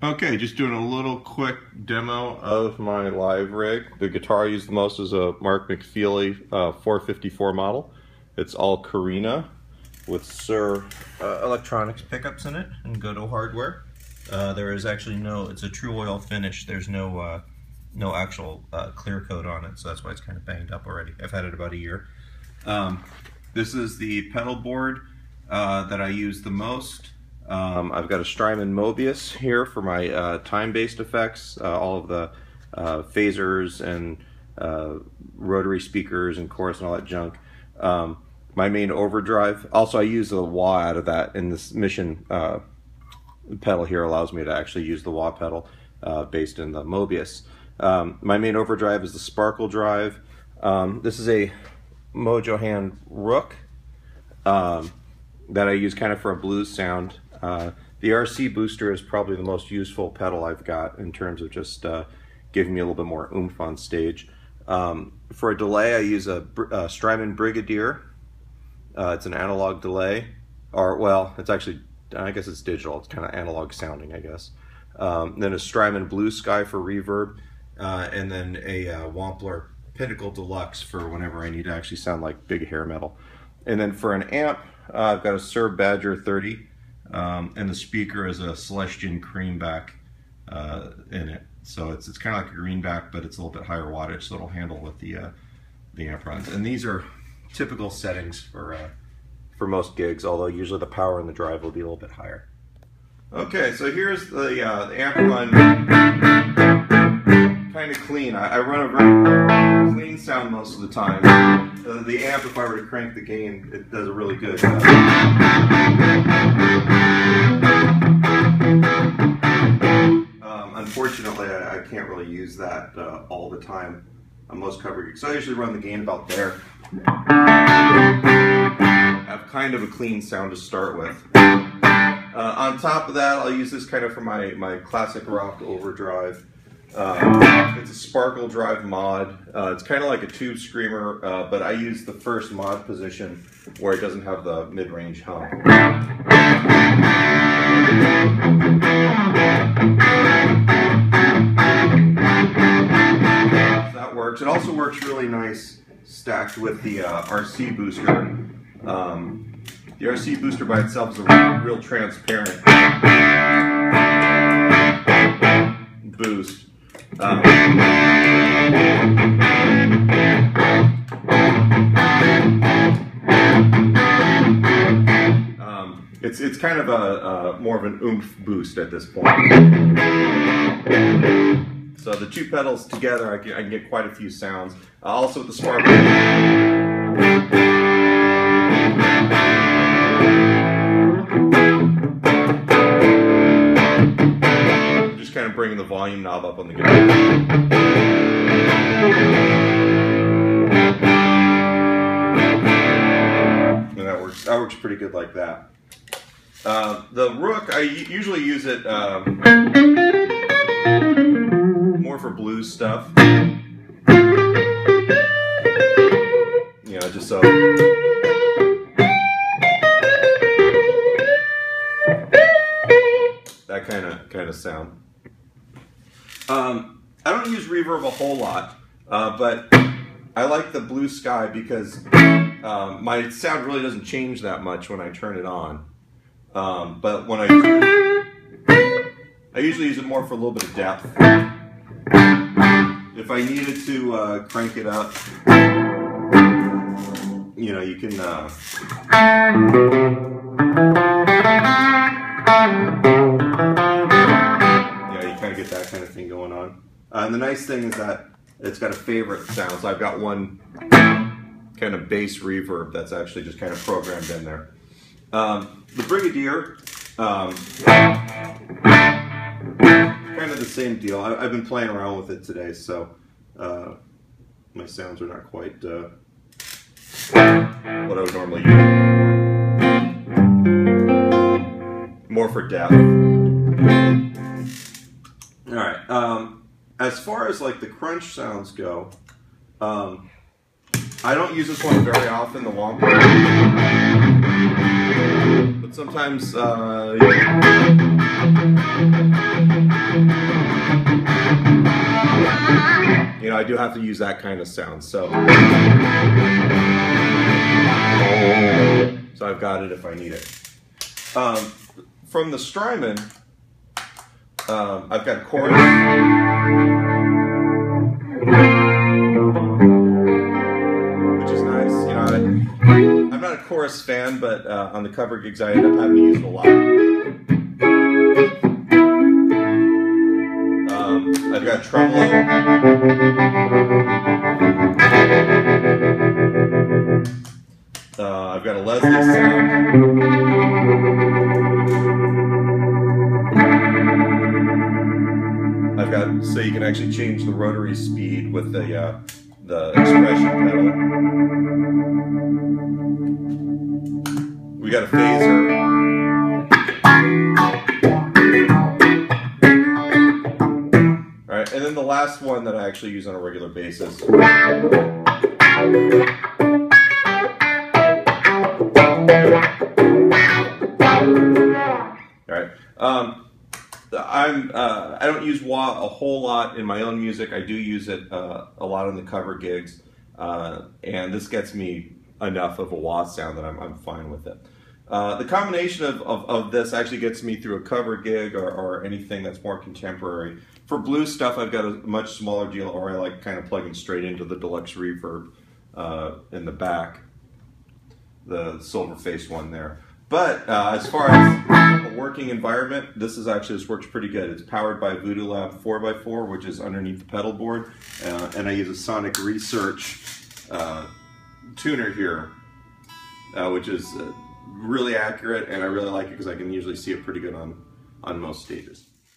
Okay, just doing a little quick demo of my live rig. The guitar I use the most is a Mark McFeely 454 model. It's all Carina with Sir electronics pickups in it and Goto hardware. There is actually it's a true oil finish. There's no actual clear coat on it, so that's why it's kind of banged up already. I've had it about a year. This is the pedal board that I use the most. I've got a Strymon Mobius here for my time-based effects, all of the phasers and rotary speakers and chorus and all that junk. My main overdrive, also I use the wah out of that, and this Mission pedal here allows me to actually use the wah pedal based in the Mobius. My main overdrive is the Sparkle drive. This is a Mojo Hand Rook that I use kind of for a blues sound. The RC booster is probably the most useful pedal I've got in terms of just giving me a little bit more oomph on stage. For a delay, I use a Strymon Brigadier. It's an analog delay, or well, it's actually, I guess it's digital. It's kind of analog sounding, I guess. Then a Strymon Blue Sky for reverb, and then a Wampler Pinnacle Deluxe for whenever I need to actually sound like big hair metal. And then for an amp, I've got a Sir Badger 30. And the speaker is a Celestion Creamback in it, so it's kind of like a greenback, but it's a little bit higher wattage, so it'll handle with the amp runs. And these are typical settings for most gigs, although usually the power and the drive will be a little bit higher. Okay, so here's the amp run, kind of clean. I run a very clean sound most of the time. The amp, if I were to crank the gain, it does a really good unfortunately, I can't really use that all the time on most cover gigs, so I usually run the gain about there. Have kind of a clean sound to start with. On top of that, I'll use this kind of for my classic rock overdrive. It's a Sparkle drive mod. It's kind of like a tube screamer, but I use the first mod position where it doesn't have the mid-range hum. So that works. It also works really nice stacked with the RC booster. The RC booster by itself is a real transparent boost. It's kind of a more of an oomph boost at this point. So the two pedals together, I can get quite a few sounds. Also with the Sparkle. Kind of bringing the volume knob up on the guitar. And that works pretty good like that. The Rook, I usually use it more for blues stuff. You know, just so that kind of sound. I don't use reverb a whole lot, but I like the Blue Sky because my sound really doesn't change that much when I turn it on. But when I usually use it more for a little bit of depth. If I needed to crank it up, you know, you can get that kind of thing going on. And the nice thing is that it's got a favorite sound, so I've got one kind of bass reverb that's actually just kind of programmed in there. The Brigadier, kind of the same deal. I've been playing around with it today, so my sounds are not quite what I would normally use. More for depth. Alright, as far as like the crunch sounds go, I don't use this one very often, the Wampler, but sometimes I do have to use that kind of sound. So I've got it if I need it. From the Strymon, I've got chorus. Which is nice. I'm not a chorus fan, but on the cover gigs I end up having to use it a lot. I've got tremolo. I've got a Leslie sound. I've got, so you can actually change the rotary speed with the expression pedal. We got a phaser. All right, and then the last one that I actually use on a regular basis. All right. I don't use wah a whole lot in my own music. I do use it a lot on the cover gigs, and this gets me enough of a wah sound that I'm fine with it. The combination of this actually gets me through a cover gig or anything that's more contemporary. For blues stuff, I've got a much smaller deal, or I like kind of plugging straight into the deluxe reverb in the back, the silver-faced one there. But as far as a working environment, this works pretty good. It's powered by Voodoo Lab 4x4, which is underneath the pedal board, and I use a Sonic Research tuner here, which is really accurate, and I really like it because I can usually see it pretty good on most stages.